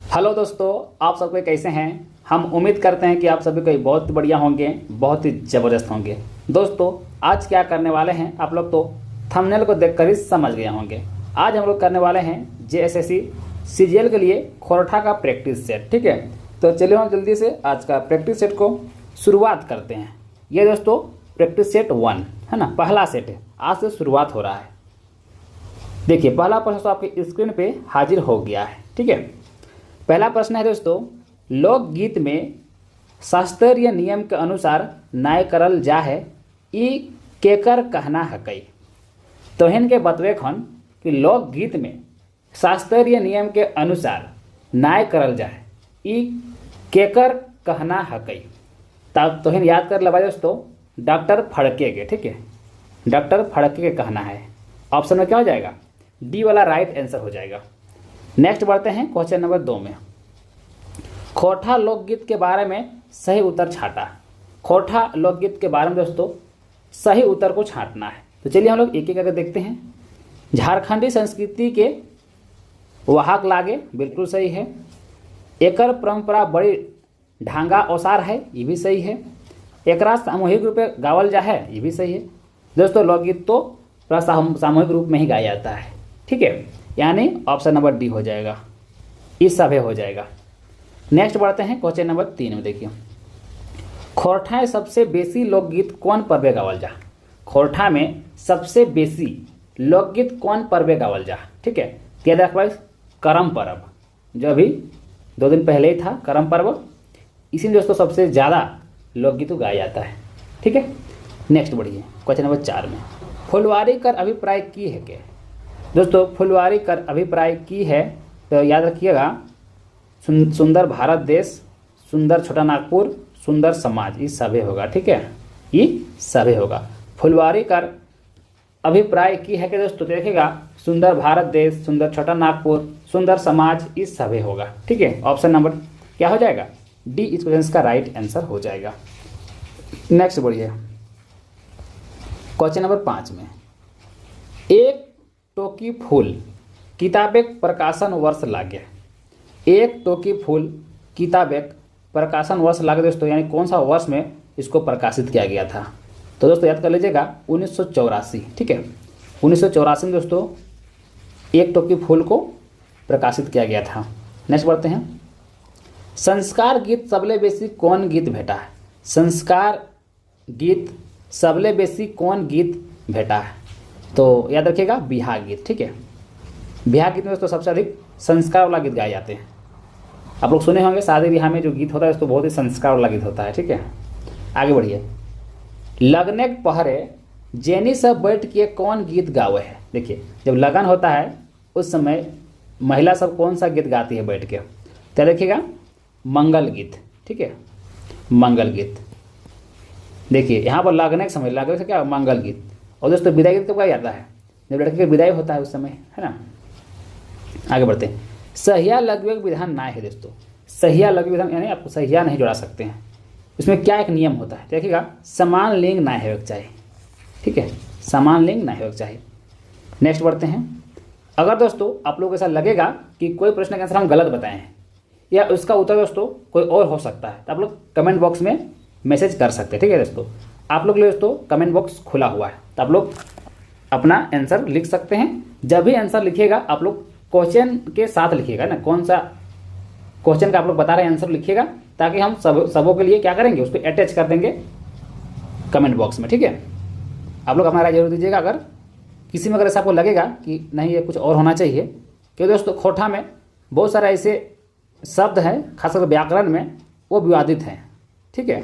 Hello दोस्तों, आप सबके कैसे हैं। हम उम्मीद करते हैं कि आप सभी कोई बहुत बढ़िया होंगे, बहुत ही ज़बरदस्त होंगे। दोस्तों, आज क्या करने वाले हैं आप लोग तो थंबनेल को देखकर ही समझ गए होंगे। आज हम लोग करने वाले हैं जेएसएससी सीजीएल के लिए खोरठा का प्रैक्टिस सेट। ठीक है, तो चलिए हम जल्दी से आज का प्रैक्टिस सेट को शुरुआत करते हैं। ये दोस्तों प्रैक्टिस सेट 1 है ना, पहला सेट है। आज से शुरुआत हो रहा है। देखिए, पहला प्रश्न तो आपके स्क्रीन पे हाजिर हो गया है। ठीक है, पहला प्रश्न है दोस्तों, लोकगीत में शास्त्रीय नियम के अनुसार नाय करल जा है, ई केकर कहना है कई। तो इनके बतवे खन कि लोकगीत में शास्त्रीय नियम के अनुसार नाय करल जा है, ई केकर कहना है कई। तब तो याद कर लेवा दोस्तों, डॉक्टर फड़के के। ठीक है, डॉक्टर फड़के के कहना है। ऑप्शन में क्या हो जाएगा, डी वाला राइट आंसर हो जाएगा। नेक्स्ट बढ़ते हैं क्वेश्चन नंबर 2 में। खोरठा लोकगीत के बारे में सही उत्तर छाटा। खोरठा लोकगीत के बारे में दोस्तों सही उत्तर को छांटना है। तो चलिए हम लोग एक एक करके देखते हैं। झारखंडी संस्कृति के वाहक लागे, बिल्कुल सही है। एकर परंपरा बड़ी ढांगा औसार है, ये भी सही है। एकरा सामूहिक रूप में गावल जा है, ये भी सही है। दोस्तों, लोकगीत तो पूरा सामूहिक रूप में ही गाया जाता है। ठीक है, यानी ऑप्शन नंबर डी हो जाएगा, इस सभे हो जाएगा। नेक्स्ट बढ़ते हैं क्वेश्चन नंबर 3 में। देखिए, खोरठा सबसे बेसी लोकगीत कौन पर्वे गावल जा। खोरठा में सबसे बेसी लोकगीत कौन पर्वे गावल जा। ठीक है, क्या देख भाई, करम पर्व, जो अभी 2 दिन पहले ही था करम पर्व, इसी में दोस्तों सबसे ज़्यादा लोकगीत गाया जाता है। ठीक है, नेक्स्ट बढ़िए क्वेश्चन नंबर 4 में। फुलवारी कर अभिप्राय की है के। दोस्तों, फुलवारी कर अभिप्राय की है तो याद रखिएगा, सुंदर भारत देश, सुंदर छोटा नागपुर, सुंदर समाज, ये सभी होगा। ठीक है, ये सभी होगा। फुलवारी कर अभिप्राय की है कि दोस्तों देखिएगा, सुंदर भारत देश, सुंदर छोटा नागपुर, सुंदर समाज, ये सभी होगा। ठीक है, ऑप्शन नंबर क्या हो जाएगा, डी इस क्वेश्चन का राइट आंसर हो जाएगा। नेक्स्ट बढ़िए क्वेश्चन नंबर 5 में। एक टोकी फूल किताबेक प्रकाशन वर्ष लागे। एक टोकी फूल किताबेक प्रकाशन वर्ष लागे दोस्तों, यानी कौन सा वर्ष में इसको प्रकाशित किया गया था। तो दोस्तों याद कर लीजिएगा, 1984। ठीक है, 1984 में दोस्तों एक टोकी फूल को प्रकाशित किया गया था। नेक्स्ट बढ़ते हैं। संस्कार गीत सबले बेसी कौन गीत भेटा है। संस्कार गीत सबले बेसी कौन गीत भेटा है। तो याद रखिएगा, बिहार गीत। ठीक है, बिहार गीत में दोस्तों सबसे अधिक संस्कार वाला गीत गाए जाते हैं। आप लोग सुने होंगे, शादी ब्याह में जो गीत होता है दोस्तों बहुत ही संस्कार वाला गीत होता है। ठीक है, आगे बढ़िए। लगने के पहरे जेनी सब बैठ के कौन गीत गावे है। देखिए, जब लगन होता है उस समय महिला सब कौन सा गीत गाती है बैठ के, तो देखिएगा मंगल गीत। ठीक है, मंगल गीत। देखिए यहाँ पर लगने के समय, लगने से क्या, मंगल गीत। और दोस्तों विदाई गीत कब गाया जाता है, जब लड़के की विदाई होता है उस समय, है ना। आगे बढ़ते हैं। सहिया लगवे विधान ना है दोस्तों। सहिया लगवे विधान यानी आपको सहिया नहीं जोड़ा सकते हैं। इसमें क्या एक नियम होता है, देखिएगा, समान लिंग ना होना चाहिए। ठीक है, समान लिंग ना होना चाहिए। नेक्स्ट बढ़ते हैं। अगर दोस्तों आप लोग ऐसा लगेगा कि कोई प्रश्न का आंसर हम गलत बताए हैं या उसका उत्तर दोस्तों कोई और हो सकता है, तो आप लोग कमेंट बॉक्स में मैसेज कर सकते हैं। ठीक है दोस्तों, आप लोग के लिए दोस्तों कमेंट बॉक्स खुला हुआ है, तो आप लोग अपना आंसर लिख सकते हैं। जब भी आंसर लिखिएगा आप लोग क्वेश्चन के साथ लिखिएगा ना, कौन सा क्वेश्चन का आप लोग बता रहे हैं आंसर लिखिएगा, ताकि हम सबों के लिए क्या करेंगे, उसको अटैच कर देंगे कमेंट बॉक्स में। ठीक है, आप लोग अपना राय जरूर दीजिएगा। अगर किसी में अगर ऐसा आपको लगेगा कि नहीं ये कुछ और होना चाहिए, क्योंकि दोस्तों खोरठा में बहुत सारे ऐसे शब्द हैं, खासकर व्याकरण में वो विवादित हैं। ठीक है,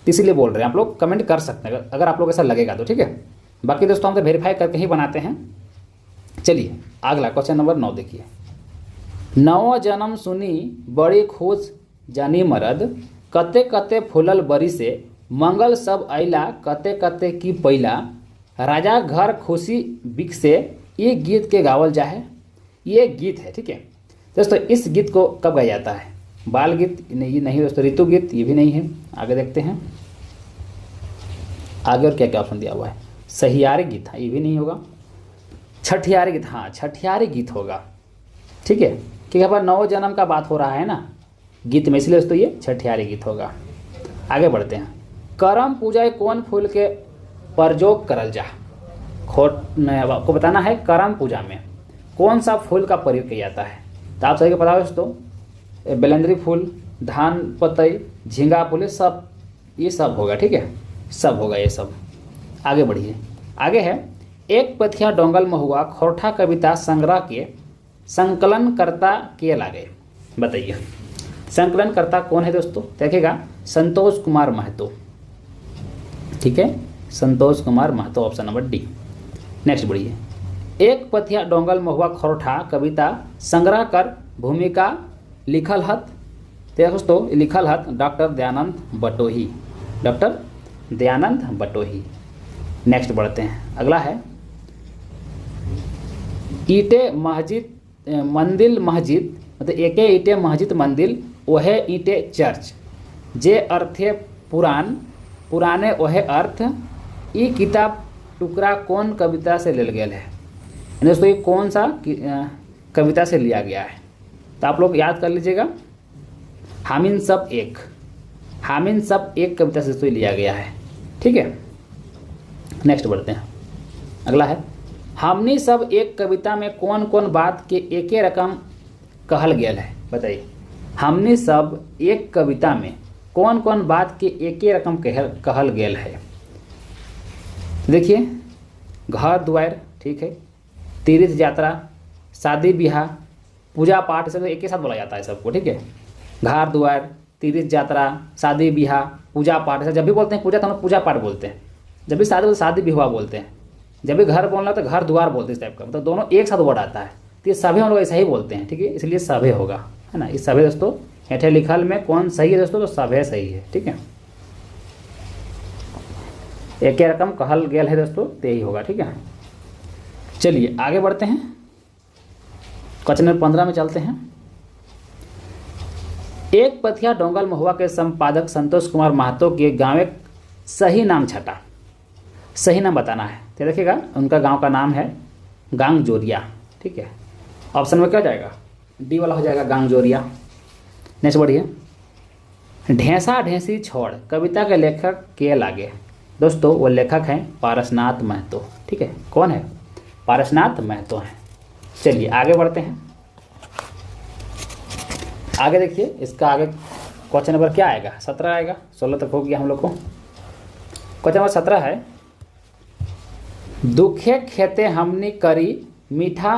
इसीलिए बोल रहे हैं। आप लोग कमेंट कर सकते हैं अगर आप लोग ऐसा लगेगा तो। ठीक है, बाकी दोस्तों हम तो वेरीफाई करके ही बनाते हैं। चलिए अगला क्वेश्चन नंबर 9 देखिए। नवो जन्म सुनी बड़ी खुश जानी मरद, कते कते फूलल बरी से मंगल सब अइला, कते कते की पैला, राजा घर खुशी बिक से, ये गीत के गावल जा है। ये गीत है। ठीक है दोस्तों, इस गीत को कब गाया जाता है। बाल गीत नहीं, नहीं दोस्तों, ऋतु गीत ये भी नहीं है। आगे देखते हैं आगे और क्या क्या ऑप्शन दिया हुआ है। सहियारी गीत, ये भी नहीं होगा। छठियारी गीत, हाँ छठियारी गीत होगा। ठीक है, क्योंकि यहाँ पर नव जन्म का बात हो रहा है ना गीत में, इसलिए दोस्तों ये छठियारी गीत होगा। आगे बढ़ते हैं। करम पूजा कौन फूल के प्रयोग करल जा, आपको बताना है करम पूजा में कौन सा फूल का प्रयोग किया जाता है। तो आप सभी को पता है दोस्तों, बेलेंद्री फूल, धान पतई, झींगा फूल, ये सब होगा। ठीक है, सब होगा ये सब। आगे बढ़िए। आगे है एक पथिया डोंगल महुआ खोरठा कविता संग्रह के संकलनकर्ता के लागे। बताइए संकलनकर्ता कौन है दोस्तों? देखिएगा संतोष कुमार महतो। ठीक है, Santosh Kumar Mahto, option number D. Next बढ़िए। एक पथिया डोंगल महुआ खोरठा कविता संग्रह कर भूमिका लिखल हत। तो दोस्तों लिखल हत डॉक्टर दयानंद बटोही, डॉक्टर दयानंद बटोही। नेक्स्ट बढ़ते हैं। अगला है ईटे मस्जिद मंदिर मस्जिद, मतलब एके ईटे मस्जिद मंदिर ओहे ईटे चर्च, जे अर्थे पुराने ओहे अर्थ। ई किताब टुकड़ा कौन कविता से लेल गेल है? दोस्तों ये कौन सा कविता से लिया गया है? तो आप लोग याद कर लीजिएगा, हामिन सब एक कविता से दोस्तों लिया गया है। ठीक है, नेक्स्ट बढ़ते हैं। अगला है हमनी सब एक कविता में कौन कौन बात के एके रकम कहल गेल है? बताइए हमनी सब एक कविता में कौन कौन बात के एके रकम कहल गेल है? देखिए घर द्वार, ठीक है, तीर्थ यात्रा, शादी ब्याह, पूजा पाठ, सब एक ही साथ बोला जाता है सबको। ठीक है, घर द्वार, तीर्थ यात्रा, शादी ब्याह, पूजा पाठ, ऐसा जब भी बोलते हैं पूजा तो हम लोग पूजा पाठ बोलते हैं, जब भी शादी शादी विवाह बोलते हैं, जब भी घर बोलना तो घर द्वार बोलते हैं। इस टाइप का मतलब दोनों एक साथ वर्ड आता है। तो ये सभी हम लोग ऐसा ही बोलते हैं। ठीक है, इसलिए सभे होगा, है ना। इस सभे दोस्तों हेठे लिखल में कौन सही है दोस्तों? तो सभे सही है। ठीक है, एक रकम कहल गेल है दोस्तों, तो यही होगा। ठीक है, चलिए आगे बढ़ते हैं। क्वेश्चन नंबर 15 में चलते हैं। एक पथिया डोंगल महुआ के संपादक संतोष कुमार महतो के गाँव एक सही नाम छटा, सही नाम बताना है। तो देखिएगा उनका गांव का नाम है गांगजोरिया। ठीक है, ऑप्शन में क्या जाएगा? डी वाला हो जाएगा गांगजोरिया। नेक्स्ट बढ़िए। ढेंसा ढेंसी छोड़ कविता के लेखक के लागे। दोस्तों वो लेखक हैं पारसनाथ महतो। ठीक है, कौन है? पारसनाथ महतो हैं। चलिए आगे बढ़ते हैं। आगे देखिए, इसका आगे क्वेश्चन नंबर क्या आएगा? 17 आएगा। 16 तक हो गया हम लोग को। क्वेश्चन नंबर 17 है दुखे खेते हमनी करी मीठा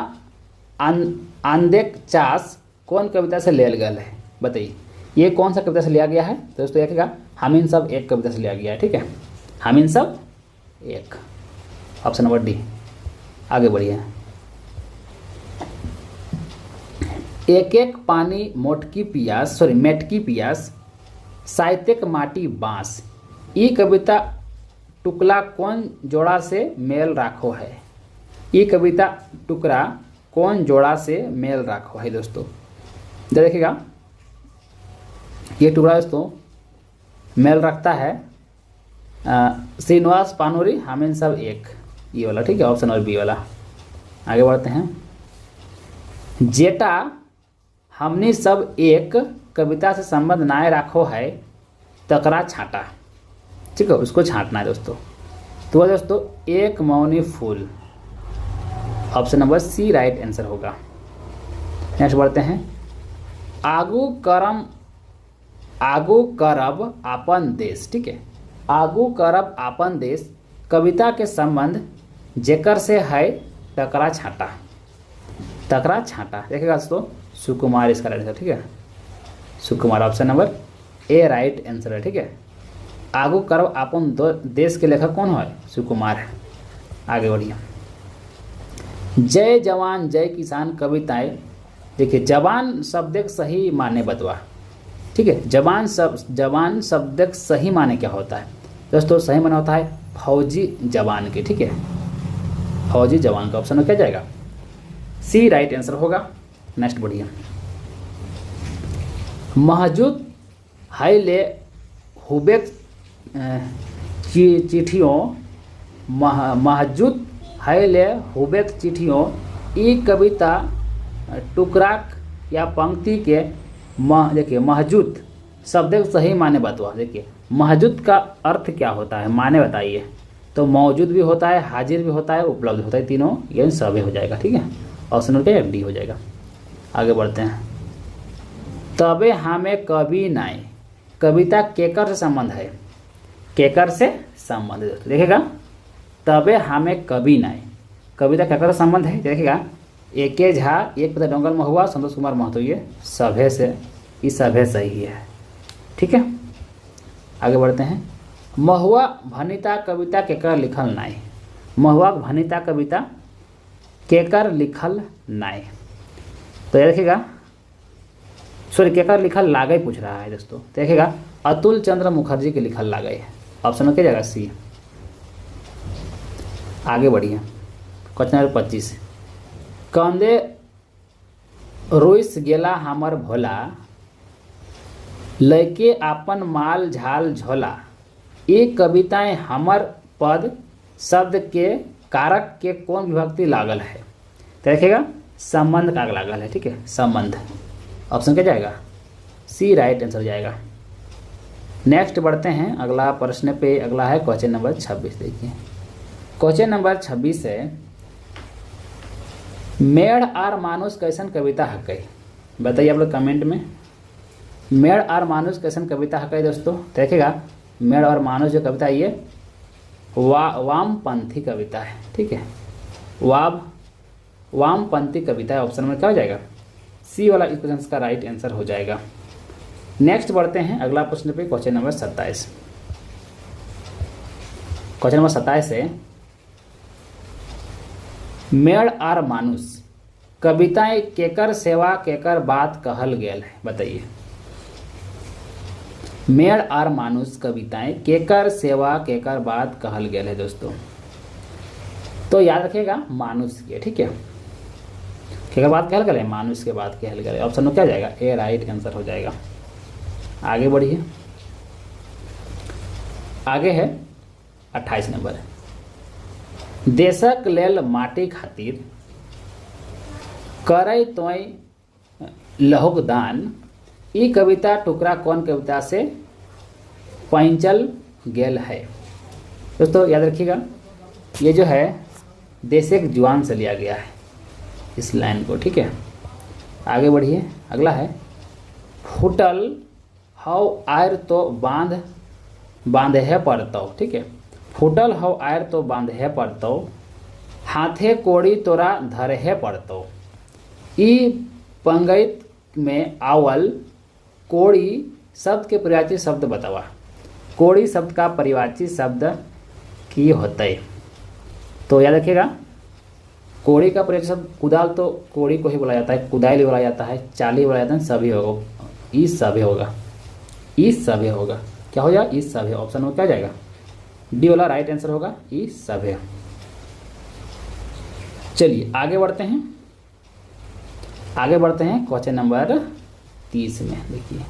आंदेक चास कौन कविता से लेल गल है? बताइए ये कौन सा कविता से लिया गया है? तो दोस्तों देखिएगा हामिन सब एक कविता से लिया गया है। ठीक है, हामिन सब एक, ऑप्शन नंबर डी। आगे बढ़िए। एक एक पानी मेटकी पियास साहित्यक माटी बाँस, ई कविता टुकड़ा कौन जोड़ा से मेल राखो है? ये कविता टुकड़ा कौन जोड़ा से मेल राखो है? दोस्तों देखिएगा ये टुकड़ा दोस्तों मेल रखता है श्रीनिवास पानोरी हामिन सब एक, ये वाला। ठीक है, ऑप्शन और बी वाला। आगे बढ़ते हैं। जेटा हमनी सब एक कविता से संबंध नाए राखो है तकरा छाटा। ठीक है, उसको छांटना है दोस्तों। तो दोस्तों एक मौनी फूल, option number C right answer होगा। नेक्स्ट बढ़ते हैं। आगू करब आपन देश। ठीक है, आगू करब आपन देश कविता के संबंध जेकर से है तकरा छाटा। देखिएगा दोस्तों सुकुमार इसका राइट आंसर। ठीक है, सुकुमार option number A right answer है। ठीक है, आगू करब आपन देश के लेखक कौन है? सुकुमार है। आगे बढ़िए। जय जवान जय किसान कविताएं। देखिए जवान शब्द सही माने बतवा। ठीक है, जवान शब्द सही माने क्या होता है? दोस्तों सही माने होता है फौजी जवान के। ठीक है, फौजी जवान का ऑप्शन में क्या जाएगा? सी राइट आंसर होगा। नेक्स्ट बढ़िए। महजूद है ले हुबेक चिट्ठियों, महजूद है ले हुबेक चिट्ठियों, ई कविता टुकड़ा या पंक्ति के देखिए महजूद शब्द के सही माने बतवा। देखिए महजूद का अर्थ क्या होता है, माने बताइए। तो मौजूद भी होता है, हाजिर भी होता है, उपलब्ध होता है, तीनों ये सभी हो जाएगा। ठीक है, ऑप्शन नंबर क्या डी हो जाएगा। आगे बढ़ते हैं। तबे हमें कभी नाय, कविता केकर से संबंध है, केकर से संबंध है। देखिएगा तबे हमें कभी नाय, कविता केकर से संबंध है। देखिएगा एके झा, एक पता डोंगल महुआ, संतोष कुमार महतो, ये सभे से, इस सभे सही है। ठीक है, आगे बढ़ते हैं। महुआ भनिता कविता केकर लिखल नाय, महुआ भनिता कविता केकर लिखल नाय। तो देखिएगा सॉरी केकर लिखल लागई पूछ रहा है दोस्तों। देखिएगा अतुल चंद्र मुखर्जी के लिखल लागई है, ऑप्शन में क्या जाएगा सी। आगे बढ़िए, क्वेश्चन नंबर 25। कंदे रोइस गेला हमर भोला, लैके आपन माल झाल झोला। ये कविताएं हमर पद शब्द के कारक के कौन विभक्ति लागल है। तो देखिएगा संबंध का लागल है। ठीक है, संबंध, ऑप्शन क्या जाएगा सी, राइट आंसर जाएगा। नेक्स्ट बढ़ते हैं अगला प्रश्न पे। अगला है क्वेश्चन नंबर 26। देखिए क्वेश्चन नंबर 26 है, मेढ़ आर मानुष कैसन कविता हकई। बताइए आप लोग कमेंट में, मेढ़ आर मानुष कैसन कविता हकई दोस्तों। देखिएगा मेढ़ और मानुष जो कविता है ये वामपंथी कविता है। ठीक है, वामपंथी कविता है, ऑप्शन में क्या हो जाएगा सी वाला इस क्वेश्चन का राइट आंसर हो जाएगा। नेक्स्ट बढ़ते हैं अगला प्रश्न पे, क्वेश्चन नंबर 27। क्वेश्चन नंबर 27 है, मेढ़ आर मानुष कविताएं केकर सेवा केकर बात कहल गेल है। बताइए मेढ़ आर मानुष कविताएं केकर सेवा केकर बात कहल गेल है दोस्तों। तो याद रखिएगा मानुष के। ठीक है, केकर बात कहल गेल है, मानुष के बात कहल गेल है, ऑप्शन में क्या जाएगा ए, राइट आंसर हो जाएगा। आगे बढ़िए, आगे है 28 नंबर। देशक लेल माटी खातिर करई तोय लहुक दान। ई कविता टुकड़ा कौन कविता से पैंचल गेल है। दोस्तों याद रखिएगा ये जो है देशक जुआन से लिया गया है इस लाइन को। ठीक है, आगे बढ़िए, अगला है फुटल हव आयर तो बांधे है पड़तौ। ठीक है, फुटल हव आयर तो बांधे पड़तौ, हाथे कोड़ी तोरा धरे पड़तौ। ई पंगैत में आवल कोड़ी शब्द के परिवाची शब्द बतावा। कोड़ी शब्द का परिवाची शब्द की होते। तो याद रखिएगा कोड़ी का परिवाची शब्द कुदाल, तो कोड़ी को ही बोला जाता है, कुदाई बोला जाता है, चाली बोला जाता है, सभी होगा, इस सभी होगा, इस सभी होगा, क्या हो जाएगा इस सभी। ऑप्शन में क्या जाएगा डी वाला राइट आंसर होगा इस सभी। चलिए आगे बढ़ते हैं, आगे बढ़ते हैं क्वेश्चन नंबर 30 में। देखिए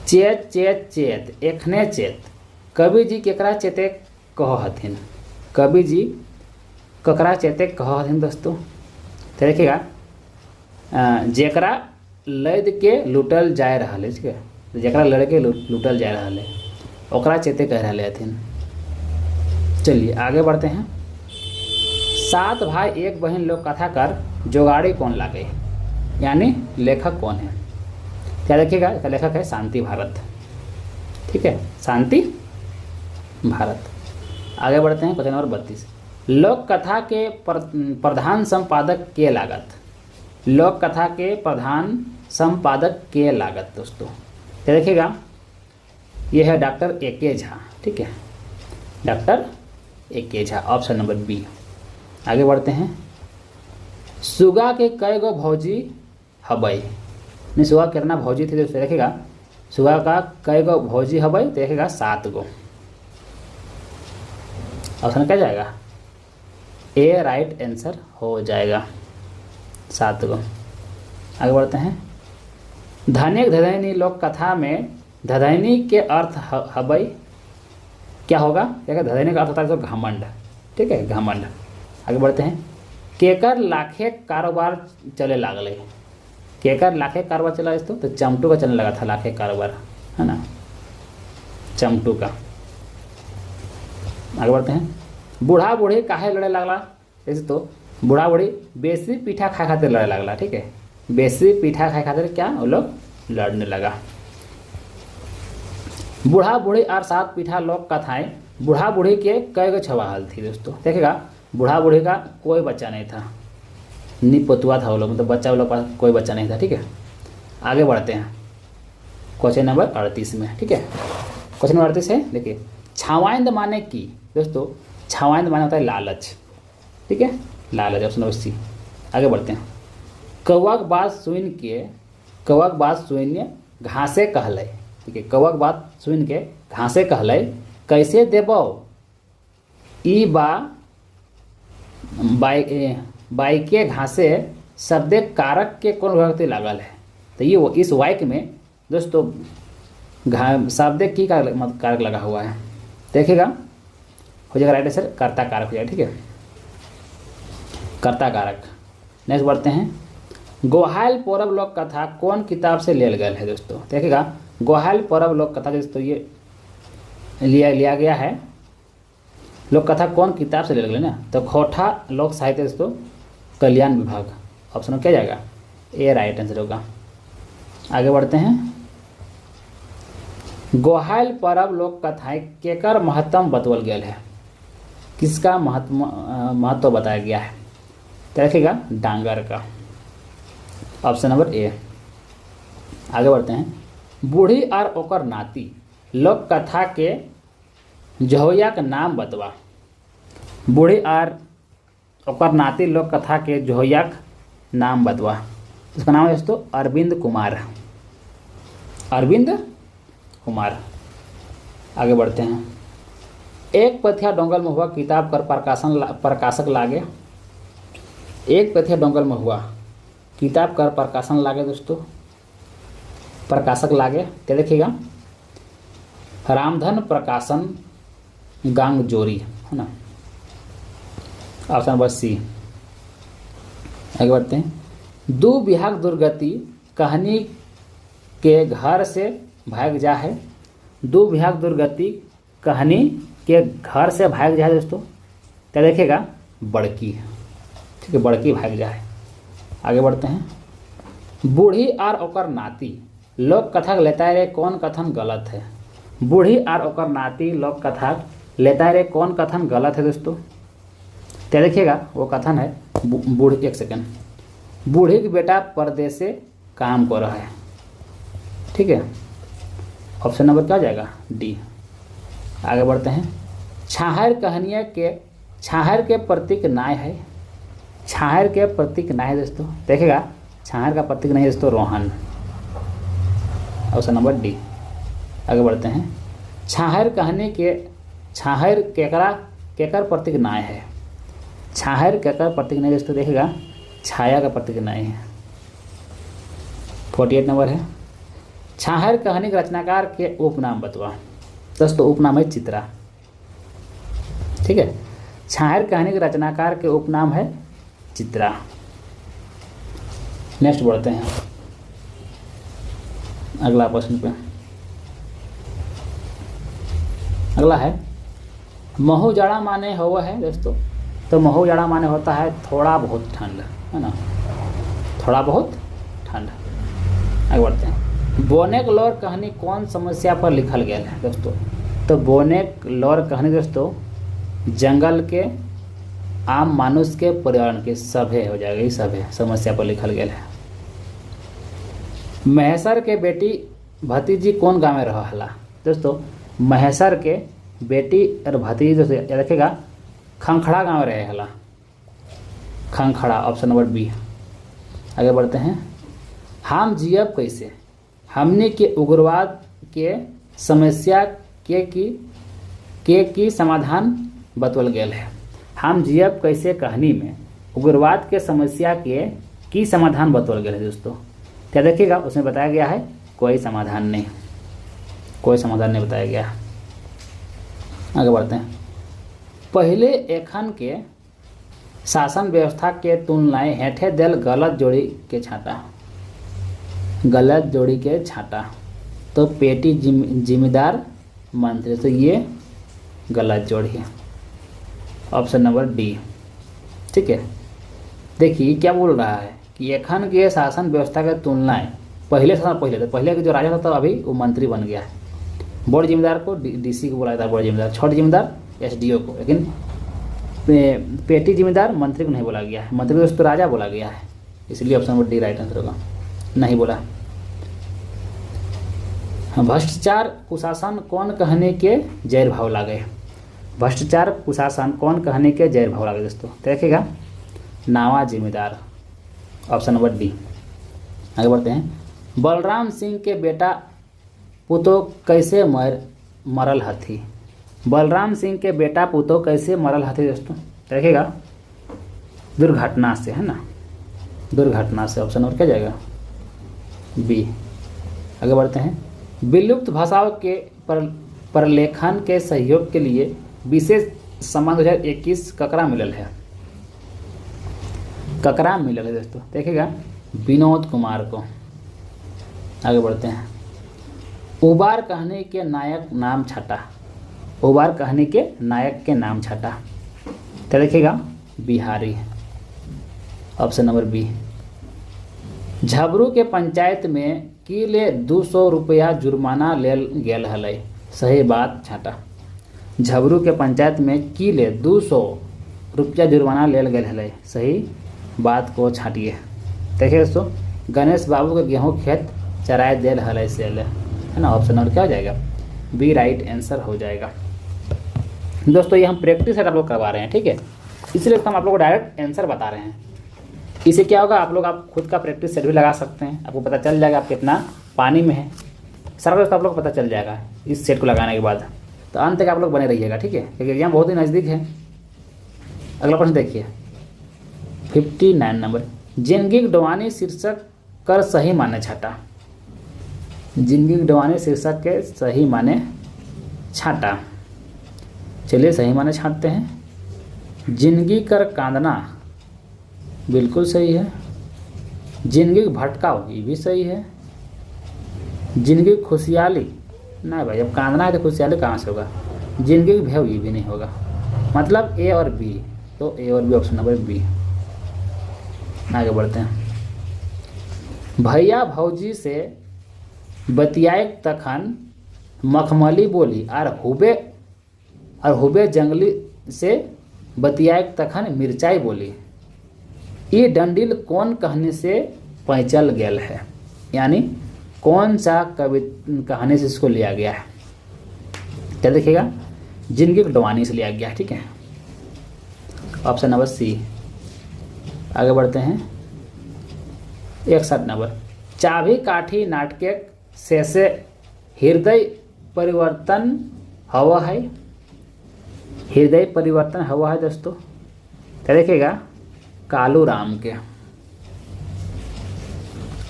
चेत चेत चेत एखने चेत, कवि जी केकरा चेते कह हथिन। कवि जी ककरा चेते कह हथिन दोस्तों। तो देखिएगा जेकरा लद के लूटल जाए रहा है। ठीक है, जेकरा लड़ के लूटल जाए रहा है ओकरा चेते कह रहे हथिन। चलिए आगे बढ़ते हैं। 7 भाई 1 बहन लोक कथा कर जोगाड़ी कौन लागे, यानी लेखक कौन है। क्या देखिएगा इसका लेखक है शांति भारत। ठीक है, शांति भारत। आगे बढ़ते हैं क्वेश्चन नंबर 32। लोक कथा के प्रधान संपादक के लागत। लोक कथा के प्रधान संपादक के लागत दोस्तों। तो देखिएगा यह है डॉक्टर ए.के. झा। ठीक है, doctor A K. Jha, option number B. आगे बढ़ते हैं। सुगा के कई गो भौजी हबई। नहीं, सुगा कितना भौजी थी दोस्तों। देखिएगा सुगा का कई गो भौजी हबई। तो देखिएगा 7 गो। ऑप्शन क्या जाएगा ए, राइट आंसर हो जाएगा 7 गो। आगे बढ़ते हैं। धनिक धदैनी लोक कथा में धदैनी के अर्थ हबई क्या होगा। क्या धदैनी का अर्थ होता है तो घमंड। ठीक है, घमंड। आगे बढ़ते हैं। केकर लाखे कारोबार चले लागले। केकर लाखे कारोबार चला दोस्तों, तो चमटू का चलने लगा था लाखे कारोबार, है ना, चमटू का। आगे बढ़ते हैं। बूढ़ा बूढ़ी काहे लड़े लगला, जैसे तो बूढ़ा बूढ़ी बेसी पीठा खाए खातिर लड़े लगला, ठीक है, बेसी पीठा खाए खातिर क्या वो लोग लड़ने लगा। बूढ़ा बूढ़ी और सात पीठा लोक कथाएं, बूढ़ा बूढ़ी के कई गो छवाहल थी दोस्तों, देखिएगा बूढ़ा बूढ़ी का कोई बच्चा नहीं था, निपतुआ था वो लोग, मतलब बच्चा वो लोग पास कोई बच्चा नहीं था, ठीक है। आगे बढ़ते हैं क्वेश्चन नंबर 38 में, ठीक है। क्वेश्चन नंबर 38 है, देखिए छावाइंद माने की दोस्तों, छावाइंद माने होता है लालच, ठीक है, लालच, ऑप्शन नंबर सी। आगे बढ़ते हैं। कौवक बात सुन के, कौवक बात सुन घासे कहले, ठीक है, कौवक बात सुन के घासे कहले, कैसे देबो ई बाई के घासे शब्दे कारक के कौन विभक्ति लागल है, तो ये इस वाक्य में दोस्तों शब्द की कारक लगा हुआ है, देखिएगा हो जाएगा राइट आंसर कर्ता कारक हो जाएगा, ठीक है, कर्ता कारक। नेक्स्ट बढ़ते हैं। गोहाल पौरव लोक कथा कौन किताब से लेल गया है दोस्तों, देखिएगा गोहाल पौरव लोक कथा दोस्तों ये लिया गया है, लोक कथा कौन किताब से लेल गया ना, तो खोटा लोक साहित्य दोस्तों कल्याण विभाग, ऑप्शन में क्या जाएगा, ए राइट आंसर होगा। आगे बढ़ते हैं। गोहाल पर्व लोक कथाएं केकर महत्व बतवल गया है, किसका महत्व बताया गया है, तो रखिएगा डांगर का, ऑप्शन नंबर ए। आगे बढ़ते हैं। बूढ़ी और ओकर नाती लोक कथा के जहोया का नाम बतवा, बूढ़ी और ओकर नाती लोक कथा के जहोया का नाम बतवा, उसका नाम है दोस्तों अरविंद कुमार, अरविंद कुमार। आगे बढ़ते हैं। एक पथिया डोंगल में हुआ किताब कर प्रकाशक लागे, एक पथिया डोंगल में हुआ किताब कर प्रकाशन लागे दोस्तों, प्रकाशक लागे, क्या देखिएगा रामधन प्रकाशन गांग जोरी, है ना, ऑप्शन नंबर सी। आगे बढ़ते हैं। दो बिहाग दुर्गति कहानी के घर से भाग जा है, दो बिहाग दुर्गति कहानी के घर से भाग जा है दोस्तों, क्या देखिएगा बड़की, ठीक है, बड़की भाग जा है। आगे बढ़ते हैं। बूढ़ी और ओकर नाती लोक कथा लेता रे कौन कथन गलत है, बूढ़ी और ओकर नाती लोक कथा लेता रे कौन कथन गलत है दोस्तों, क्या देखिएगा वो कथन है बूढ़ी, एक सेकेंड, बूढ़ी की बेटा परदेश से काम कर रहा है, ठीक है, ऑप्शन नंबर क्या हो जाएगा डी। आगे बढ़ते हैं। छाहर कहानियाँ के छाहर के प्रतीक नाय है, छाहर के प्रतीक नाय है दोस्तों, देखिएगा छाहर का प्रतीक नहीं है दोस्तों रोहन, ऑप्शन नंबर डी। आगे बढ़ते हैं। छाहर कहानी के छाहर केकर प्रतीक नाय है, छाहर केकर प्रतीक नहीं दोस्तों, देखिएगा छाया का प्रतीक नहीं है, 48 नंबर है। छाहर कहानी के रचनाकार के उपनाम बतवा, दोस्तों उपनाम है चित्रा, ठीक है, छाहर कहानी के रचनाकार के उपनाम है चित्रा। नेक्स्ट बढ़ते हैं अगला प्रश्न पे। अगला है महू जाड़ा माने हुआ है दोस्तों, तो महू जाड़ा माने होता है थोड़ा बहुत ठंड, है ना, थोड़ा बहुत ठंड। आगे बढ़ते हैं। बोनेक लौर कहानी कौन समस्या पर लिखल गया है दोस्तों, तो बोनेक लौर कहानी दोस्तों जंगल के आम मानुष के पर्यावरण के सभे हो जाएगा, ये सभे समस्या पर लिखल गया है। महेसर के बेटी भतीजी कौन गाँव में रहला दोस्तों, महेसर के बेटी और भतीजी दोस्तों रखेगा खंखड़ा गाँव में रहेला, खंखड़ा, ऑप्शन नंबर बी। आगे बढ़ते हैं। हम जियब कैसे, हमने के उग्रवाद के समस्या के समाधान बतवल गया है, हम जियब कैसे कहानी में उग्रवाद के समस्या के की समाधान बतवल गया है दोस्तों, क्या देखिएगा उसमें बताया गया है कोई समाधान नहीं, कोई समाधान नहीं बताया गया। आगे बढ़ते हैं। पहले एखन के शासन व्यवस्था के तुलनाएं हेठे देल गलत जोड़ी के छाटा, गलत जोड़ी के छाटा, तो पेटी जिम्मेदार मंत्री, तो ये गलत जोड़ी है, ऑप्शन नंबर डी। ठीक है, देखिए क्या बोल रहा है कि एखन के शासन व्यवस्था के तुलनाएं पहले शासन पहले के जो राजा था अभी वो मंत्री बन गया है। बड़ जिम्मेदार को डीसी को बोला जाता है बड़ जिम्मेदार, छोटे जिम्मेदार एसडीओ को, लेकिन पेटी जिम्मेदार मंत्री को नहीं बोला गया है। मंत्री दोस्तों राजा बोला गया है, इसलिए option number D right answer होगा, नहीं बोला। भ्रष्टाचार कुशासन कौन कहने के जैर भाव लागे, भ्रष्टाचार कुशासन कौन कहने के जैर भाव लागे दोस्तों, देखिएगा नावा जिम्मेदार, ऑप्शन नंबर डी। आगे बढ़ते हैं, बलराम सिंह के बेटा पुतो कैसे मरल हथी, बलराम सिंह के बेटा पुतो कैसे मरल हथी दोस्तों, देखिएगा दुर्घटना से, है ना, दुर्घटना से, ऑप्शन नंबर क्या जाएगा बी। आगे बढ़ते हैं, विलुप्त भाषाओं के प्रलेखन के सहयोग के लिए विशेष सम्मान 2021 ककरा मिलल है, ककरा मिलल है दोस्तों, देखिएगा विनोद कुमार को। आगे बढ़ते हैं, उबार कहने के नायक नाम छाटा, उबार कहने के नायक के नाम छाटा, तो देखिएगा बिहारी, ऑप्शन नंबर बी। झबरू के पंचायत में की ले 200 रुपया जुर्माना लेल गेल हलै, सही बात छाटा, झबरू के पंचायत में की ले 200 रुपया जुर्माना लेल गेल हलै, सही बात को छाटिए। देखिए दोस्तों, गणेश बाबू के गेहूँ खेत चराए देल हलै से, है ना, ऑप्शन नंबर क्या हो जाएगा बी राइट आंसर हो जाएगा। दोस्तों ये हम प्रैक्टिस सेट आप लोग करवा रहे हैं, ठीक है, इसलिए हम आप लोग को डायरेक्ट आंसर बता रहे हैं। इससे क्या होगा, आप लोग आप खुद का प्रैक्टिस सेट भी लगा सकते हैं, आपको पता चल जाएगा आप कितना पानी में है, सारा दोस्तों आप लोग को पता चल जाएगा इस सेट को लगाने के बाद। तो अंत तक आप लोग बने रहिएगा, ठीक है, क्योंकि एग्जाम बहुत ही नज़दीक है। अगला प्रश्न देखिए 59 नंबर, जिंदगी डवानी शीर्षक कर सही माने छाटा, जिंदगी डवानी शीर्षक के सही माने छाटा, चलिए सही माने छाटते हैं। जिंदगी कर कांदना बिल्कुल सही है, जिंदगी भटकाओ ये भी सही है, जिंदगी खुशहाली ना भाई, अब कांदना है तो खुशहाली कहाँ से होगा, जिंदगी भेव ये भी नहीं होगा, मतलब ए और बी, तो ए और बी ऑप्शन नंबर बी। आगे बढ़ते हैं, भैया भौजी से बतियाए तखन मखमली बोली और हुबे जंगली से बतियाए तखन मिर्चाई बोली, ये डंडिल कौन कहने से पैंचल गेल है, यानी कौन सा कहानी से इसको लिया गया है, क्या देखिएगा जिंदगी डवानी से लिया गया है, ठीक है, ऑप्शन नंबर सी। आगे बढ़ते हैं 61 नंबर, चाभी काठी नाटक से हृदय परिवर्तन हवा है, हृदय परिवर्तन हवा है दोस्तों, क्या देखिएगा कालू राम के,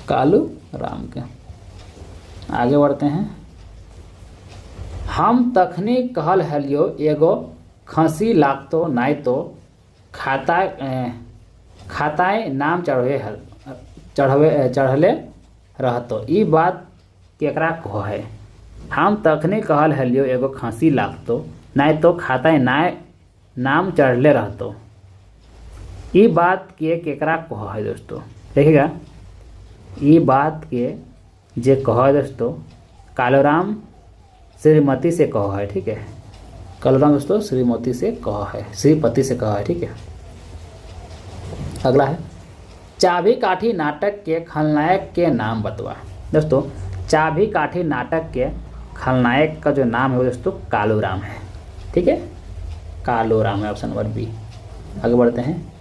कालू राम के। आगे बढ़ते हैं, हम तखनी कहल हलियो एगो खसी लागतो नाई तो खाताए नाम चढ़ले रहतो, ई बात केकरा कहो है, हम तखनी कहल हलियो एगो खसी लागतो नाई तो खाताए नाम चढ़ले रहतो, ई बात के केकरा कहो है दोस्तों, देखिएगा ई बात के जे कहो है दोस्तों कालूराम श्रीमती से कहो है, ठीक है, कालूराम दोस्तों श्रीमती से कहो है, श्रीपति से कहो है, ठीक है। अगला है, चाभी काठी नाटक के खलनायक के नाम बतवा, दोस्तों चाभी काठी नाटक के खलनायक का जो नाम है वो दोस्तों कालूराम है, ठीक है, कालूराम है, ऑप्शन नंबर बी। आगे बढ़ते हैं,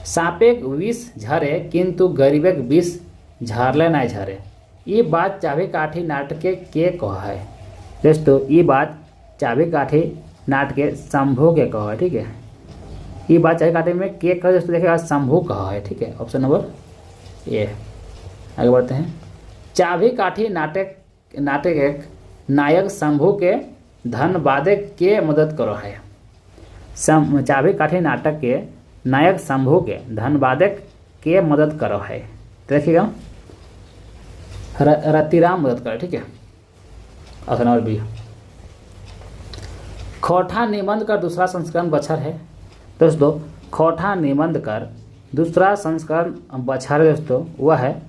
सांपेक विष झरे किंतु गरीबक विष झरले नहीं झरे, ये बात चाभी काठी नाटक के कह है दोस्तों, ये बात चाभी काठी नाटक शंभू के कह है, ठीक है, ये बात चाभी काठी में के कह दोस्तों देखिएगा शंभू कह है, ठीक है, ऑप्शन नंबर ए। आगे बढ़ते हैं, चाभी काठी नाटक एक नायक शंभू के धनबादे के मदद करो है, चाभी काठी नाटक के नायक शंभू के धनबादक के मदद करो है, देखिएगा रतिराम मदद कर, ठीक है, ऑप्शन नंबर बी। खोठा निबंध का दूसरा संस्करण बछर है दोस्तों। खोठा निबंध कर दूसरा संस्करण बछर है दोस्तों, वह है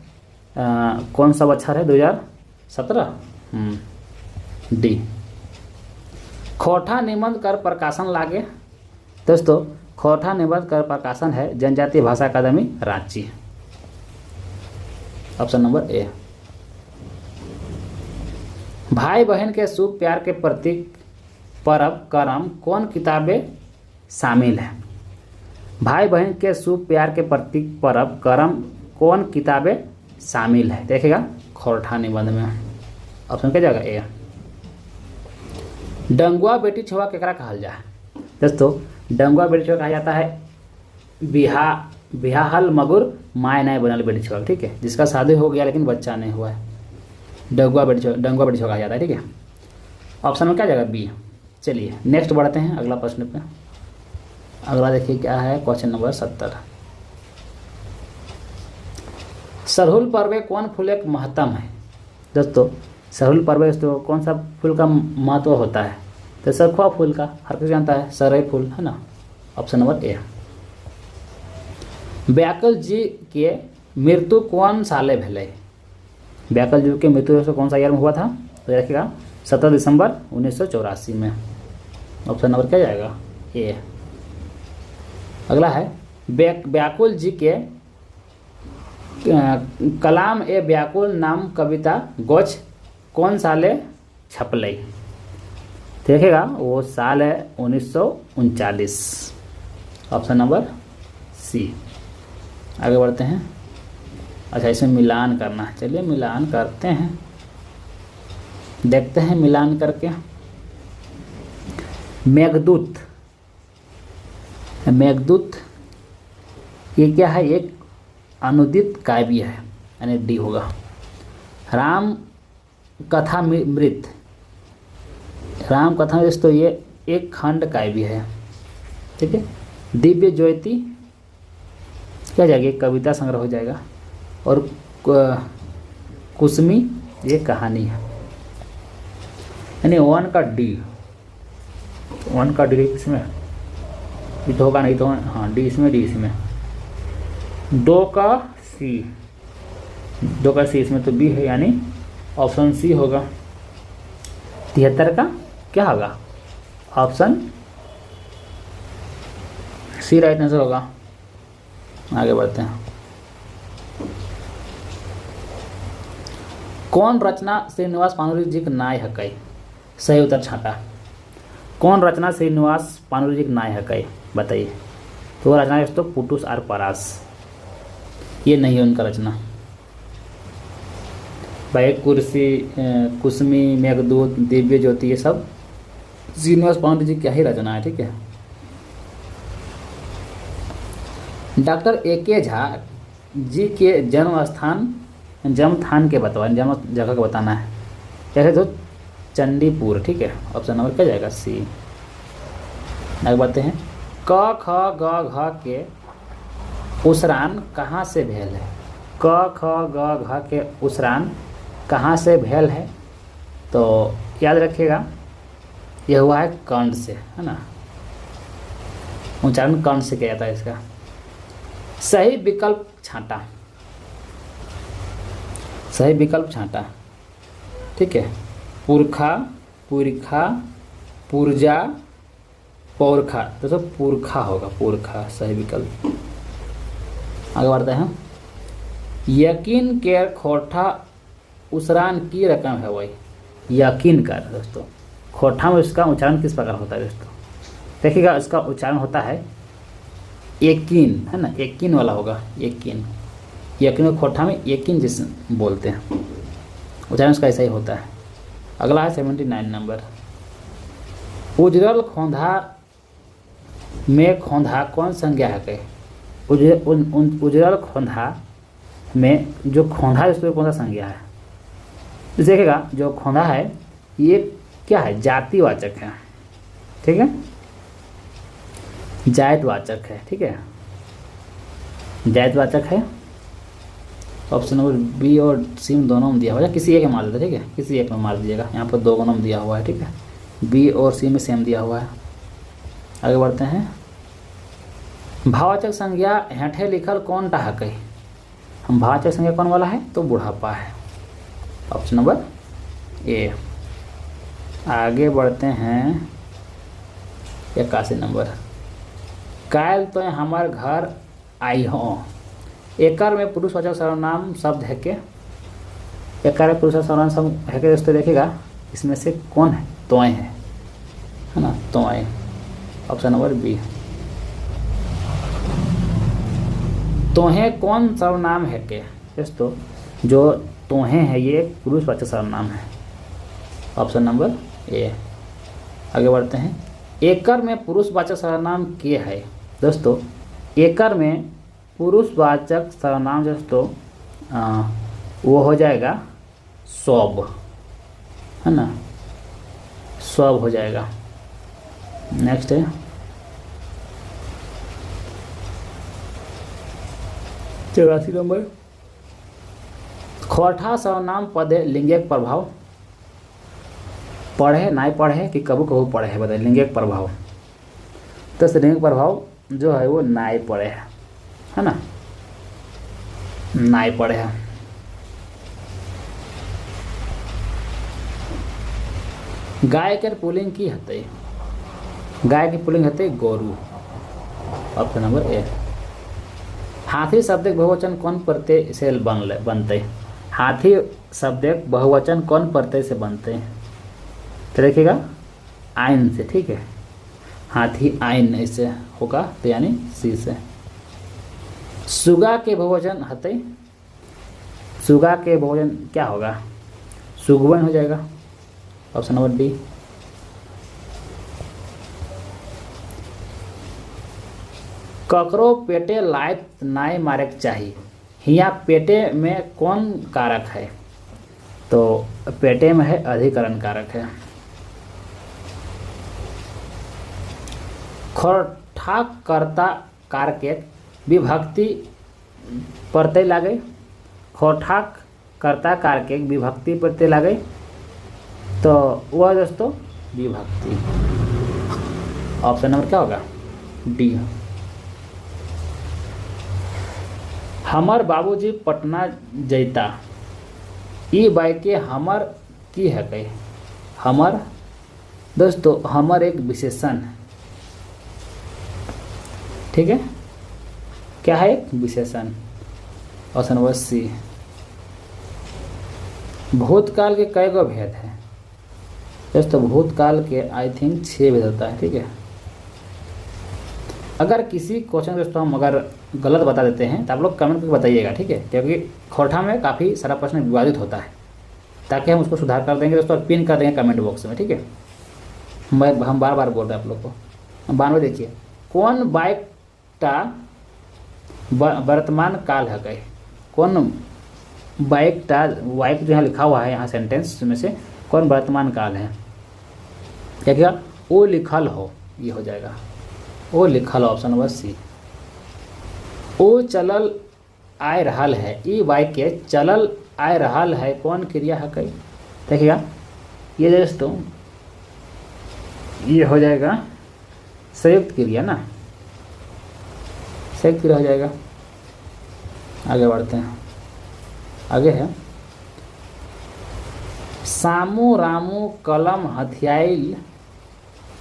कौन सा बछर है? 2017। डी। खोठा निबंध कर प्रकाशन लागे दोस्तों। खोठा निबंध कर प्रकाशन है जनजातीय भाषा अकादमी रांची, ऑप्शन नंबर ए। भाई बहन के शुभ प्यार के प्रतीक परब करम कौन किताबें शामिल है? भाई बहन के शुभ प्यार के प्रतीक परब करम कौन किताबें शामिल है? देखिएगा खोठा निबंध में, ऑप्शन क्या जाएगा? ए। डंगुआ बेटी छुआ केकरा कहल जाए दोस्तों? डंगुआ बेटी छुआ कहा जाता है बिहाहल मगुर माय नहीं बनल बेटी छुआ, ठीक है, जिसका शादी हो गया लेकिन बच्चा नहीं हुआ है, डंगुआ बेटी छुआ कहा जाता है, ठीक है। ऑप्शन में क्या जाएगा? बी। चलिए नेक्स्ट बढ़ते हैं अगला प्रश्न पे। अगला देखिए क्या है, क्वेश्चन नंबर 70। सरहुल पर्व कौन फूल एक महत्तम है दोस्तों? सरहुल पर्व दोस्तों कौन सा फूल का महत्व होता है? तो सरखुआ फूल का, हर कोई जानता है, सरई फूल है ना, ऑप्शन नंबर ए। व्याकुल जी के मृत्यु कौन साले भेले? व्याकुल जी के मृत्यु कौन सा ईयर में हुआ था? तो देखिएगा 17 दिसंबर 1984 में, ऑप्शन नंबर क्या जाएगा? ए। अगला है व्याकुल जी के कलाम ए व्याकुल नाम कविता गोच कौन साले छपलई? देखिएगा वो साल है 1939, ऑप्शन नंबर सी। आगे बढ़ते हैं। अच्छा इसमें मिलान करना है, चलिए मिलान करते हैं, देखते हैं मिलान करके। मेघदूत, मेघदूत ये क्या है? एक अनुदित काव्य है, यानी डी होगा। राम कथा मृत, राम कथा में दोस्तों ये एक खंड काव्य है, ठीक है। दिव्य ज्योति क्या जाएगी? कविता संग्रह हो जाएगा। और कुसमी ये कहानी है, यानी 1 का डी, 1 का डी इसमें ये तो होगा नहीं तो हाँ डी इसमें, डी इसमें। 2 का सी, 2 का सी इसमें तो बी है, यानी ऑप्शन सी होगा। 73 का क्या होगा? ऑप्शन सी राइट आंसर होगा। आगे बढ़ते हैं। कौन रचना श्रीनिवास पानुरी जी के नाय हकई? सही उत्तर छाटा। कौन रचना श्रीनिवास पानुरी जी के नाय हकई बताइए? तो रचना है दोस्तों पुटुस आर परास, ये नहीं है उनका रचना। भाई कुर्सी, कुसमी, मेघदूत, दिव्य ज्योति ये सब श्रीनिवास पानुरी जी क्या ही रचना है, ठीक है। Doctor A K. झा जी के जन्म स्थान के बताना, जन्म जगह का बताना है। जैसे तो चंडीपुर, ठीक है, ऑप्शन नंबर क्या जाएगा? सी। आगे बढ़ते हैं। क ख ग घ के उच्चारण कहाँ से भेल है? क ख ग घ के उच्चारण कहाँ से भेल है? तो याद रखिएगा यह हुआ है कंठ से, है ना, उच्चारण कंठ से किया जाता है इसका। सही विकल्प छांटा, सही विकल्प छांटा, ठीक है। पुरखा, पुरखा, पुरजा, पौरखा, तो सब पुरखा होगा, पुरखा सही विकल्प। आगे बढ़ते हैं। यकीन के खोठा उच्चारण की रकम है वही, यकीन कर दोस्तों खोठा में उसका उच्चारण किस प्रकार होता है दोस्तों? देखिएगा इसका उच्चारण होता है यकीन, है ना, यकीन वाला होगा, यकीन। यकीन में खोठा में यकीन जिस बोलते हैं, उच्चारण उसका ऐसा ही होता है। अगला है 79 नंबर। उजरल खोंधा में खोंधा कौन संज्ञा है? कहे उजरल खोंधा में जो खोंधा है उसमें कौन सा संज्ञा है? तो देखिएगा जो खोंधा है ये क्या है? जातिवाचक है, ठीक है, जातिवाचक है, ठीक है, जातिवाचक है। ऑप्शन नंबर बी और सी में दोनों में दिया हुआ है, किसी एक में मार देते, ठीक है, किसी एक में मार दीजिएगा। यहाँ पर दो में दिया हुआ है, ठीक है, बी और सी में सेम दिया हुआ है। आगे बढ़ते हैं। भाववाचक संज्ञा हेठे लिखल कौन टा है कही। हम भाववाचक संज्ञा कौन वाला है, तो बुढ़ापा है, ऑप्शन नंबर ए। आगे बढ़ते हैं 81 नंबर। कायल तो हमार घर आई हो। एकर में पुरुषवाचक सर्वनाम शब्द है के, एकर में पुरुषवाचक सर्वनाम शब्द है के दोस्तों, देखिएगा इसमें से कौन है, तोय है ना, तोय, ऑप्शन नंबर बी। तोहे कौन सर्वनाम है के दोस्तों, जो तोहे है ये पुरुषवाचक सर्वनाम है, ऑप्शन नंबर ए। आगे बढ़ते हैं। एकर में पुरुषवाचक सर्वनाम के है दोस्तों, एकर में पुरुषवाचक सर्वनाम दोस्तों वो हो जाएगा सब, है ना, सब हो जाएगा। नेक्स्ट है 84 नंबर। खोरठा सर्वनाम पदे लिंगिक प्रभाव। पढ़े ना पढ़े कि कबू कबू पढ़े है, बताइए लिंगिक प्रभाव। तो लिंगिक प्रभाव जो है वो नाई पढ़े है ना, नाई पढ़े है। गाय के पुलिंग की हते, गाय की पुलिंग हते गोरु, ऑप्शन नंबर ए। हाथी शब्द बहुवचन कौन प्रत्यय से बनते, हाथी शब्द बहुवचन कौन प्रत्यय से बनते, तो देखिएगा आइन से, ठीक है, हाथी आइन ऐसे होगा, तो यानी सी से। सुगा के बहुवचन हते, सुगा के बहुवचन क्या होगा, सुगवन हो जाएगा, ऑप्शन नंबर डी। ककरो पेटे लायत नाय मारे चाहिए, हिया पेटे में कौन कारक है, तो पेटे में है अधिकरण कारक है। खोरठा कर्ता कारके विभक्ति प्रत्यय लागे, खोरठा कर्ता कारके विभक्ति प्रत्यय लागे, तो वह दोस्तों विभक्ति, ऑप्शन नंबर क्या होगा, डी। हमर बाबूजी पटना जैता, ई बाई के हमर की है कही, हमर दोस्तों हमर एक विशेषण है, ठीक है, क्या है, एक विशेषण, ऑप्शन नंबर सी। भूतकाल के कई गो भेद है दोस्तों, भूतकाल के आई थिंक 6 भेद होता है, ठीक है। अगर किसी क्वेश्चन दोस्तों हम अगर गलत बता देते हैं तो आप लोग कमेंट करके बताइएगा, ठीक है, क्योंकि खोरठा में काफ़ी सारा प्रश्न विवादित होता है, ताकि हम उसको सुधार कर देंगे दोस्तों और पिन कर देंगे कमेंट बॉक्स में, ठीक है। हम बार बार बोल रहे हैं आप लोग को। 92 देखिए, कौन बाइक टा वर्तमान काल है कहे, कौन बाइक टा, बाइक जो यहाँ लिखा हुआ है यहाँ सेंटेंस में से कौन वर्तमान काल है, क्या क्या, ओ लिखल हो, ये हो जाएगा, ओ लिखल, ऑप्शन नंबर सी। ओ चलल आए रहल है, ई बाइक के चलल आए रहल है कौन क्रिया है कही, देखिएगा ये दोस्तों ये हो जाएगा संयुक्त क्रिया ना, संयुक्त क्रिया हो जाएगा। आगे बढ़ते हैं, आगे है सामू रामू कलम हथियाइल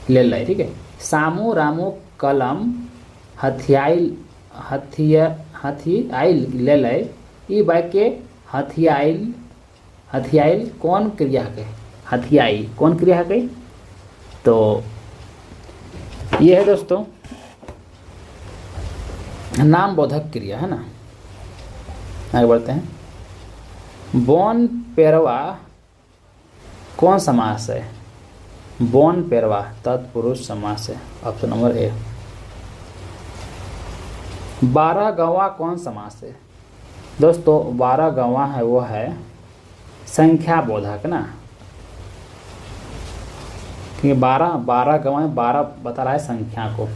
ले ले, ठीक है, सामू रामू कलम हथियाइल हथियाइल ले ले, ई बाइक के हथियाइल, हथियाइल कौन क्रिया है, हथियाई कौन क्रिया है कही, तो ये है दोस्तों नाम बोधक क्रिया है ना। आगे बढ़ते हैं। बोन पेरवा कौन समास है, बोन पेरवा तत्पुरुष समास है, ऑप्शन नंबर ए। 12 गवां कौन समास है दोस्तों, 12 गवां है वो है संख्या बोधक ना, क्योंकि 12 गवां 12 बता रहा है संख्या को।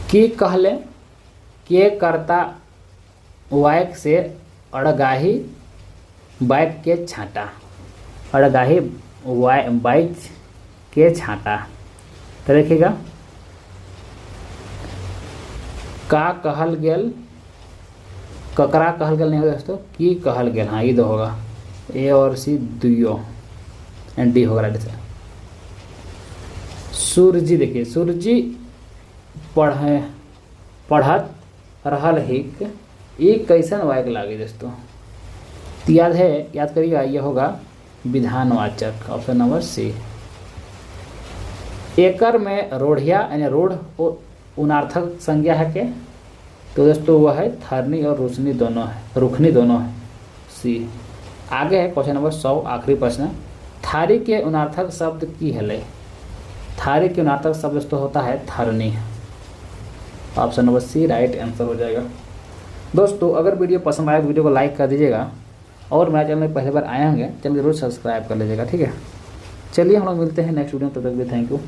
कि कहले के करता वायक से अड़गाही बाइक के छाँटा। अड़गाही बाइक के छाँटा। तो देखिएगा, का कहल गेल, ककरा कहल गेल नहीं होगा दोस्तों, की कहल गेल। हाँ, ये दो होगा, ए और सी दुइयो, एंड डी होगा राइट से। सूरजी, देखिए सूरजी पढ़त रहल हिक, ये कैसन वायक लागे दोस्तों। तो याद करिएगा, ये होगा विधानवाचक, ऑप्शन नंबर सी। एकर में रोढ़िया यानी रोढ़ उनार्थक संज्ञा है के, तो दोस्तों वह है थरनी और रुखनी दोनों है, सी। आगे है क्वेश्चन नंबर 100, आखिरी प्रश्न। थारी के उनार्थक शब्द की है। थारी के उनार्थक शब्द दोस्तों होता है थरनी, option number C right answer हो जाएगा। दोस्तों अगर वीडियो पसंद आए तो वीडियो को लाइक कर दीजिएगा, और मेरे चैनल में पहली बार आए होंगे चैनल जरूर सब्सक्राइब कर लीजिएगा, ठीक है। चलिए हम लोग मिलते हैं नेक्स्ट वीडियो में, तब तक भी थैंक यू।